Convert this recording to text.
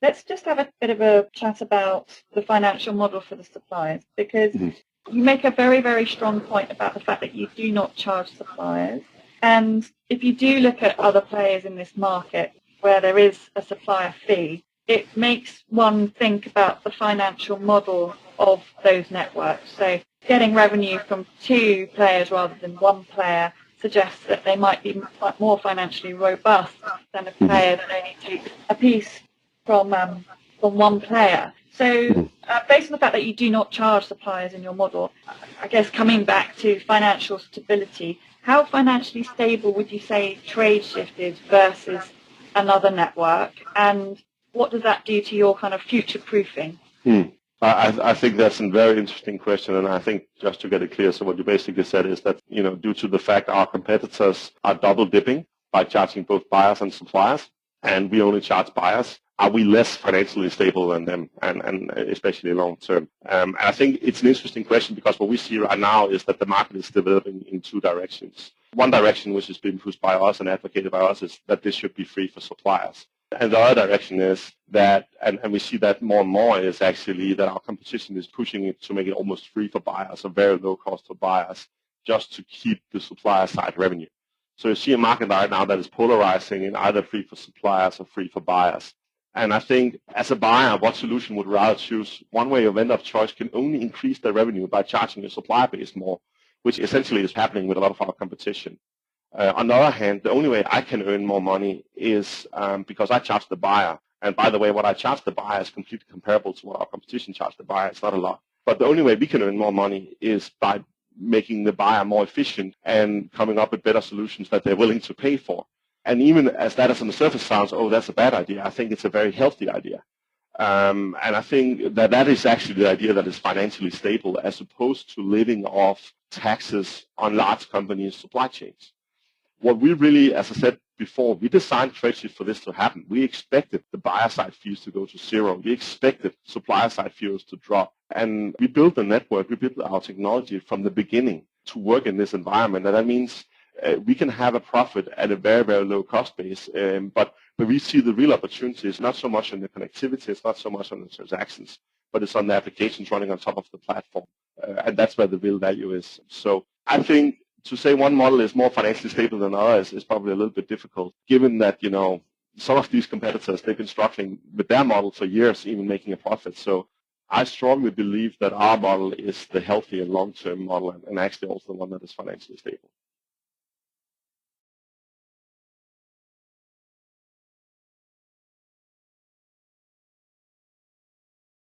Let's just have a bit of a chat about the financial model for the suppliers, because you make a very, very strong point about the fact that you do not charge suppliers. And if you do look at other players in this market where there is a supplier fee, it makes one think about the financial model of those networks. So getting revenue from two players rather than one player suggests that they might be more financially robust than a player that only takes a piece from one player. So based on the fact that you do not charge suppliers in your model, I guess coming back to financial stability, how financially stable would you say Tradeshift is versus another network, and what does that do to your kind of future proofing? I think that's a very interesting question, and I think just to get it clear, so what you basically said is that, due to the fact our competitors are double dipping by charging both buyers and suppliers, and we only charge buyers, are we less financially stable than them, and especially long term? And I think it's an interesting question because what we see right now is that the market is developing in two directions. One direction, which has been pushed by us and advocated by us, is that this should be free for suppliers. And the other direction is that, and we see that more and more, is actually that our competition is pushing it to make it almost free for buyers, or very low cost for buyers, just to keep the supplier side revenue. So you see a market right now that is polarizing in either free for suppliers or free for buyers. And I think as a buyer, what solution would rather choose? One way a vendor of choice can only increase their revenue by charging the supplier base more, which essentially is happening with a lot of our competition. On the other hand, the only way I can earn more money is because I charge the buyer. And by the way, what I charge the buyer is completely comparable to what our competition charges the buyer. It's not a lot. But the only way we can earn more money is by making the buyer more efficient and coming up with better solutions that they're willing to pay for. And even as that on the surface sounds, oh, that's a bad idea, I think it's a very healthy idea. And I think that is actually the idea that is financially stable, as opposed to living off taxes on large companies' supply chains. What we really, as I said before, we designed Tradeshift for this to happen. We expected the buyer side fees to go to zero. We expected supplier side fees to drop. And we built the network, we built our technology from the beginning to work in this environment. And that means we can have a profit at a very, very low cost base. But we see the real opportunities, not so much on the connectivity, it's not so much on the transactions, but it's on the applications running on top of the platform. And that's where the real value is. So I think to say one model is more financially stable than others is probably a little bit difficult, given that, some of these competitors, they've been struggling with their model for years, even making a profit. So I strongly believe that our model is the healthy and long-term model, and actually also the one that is financially stable.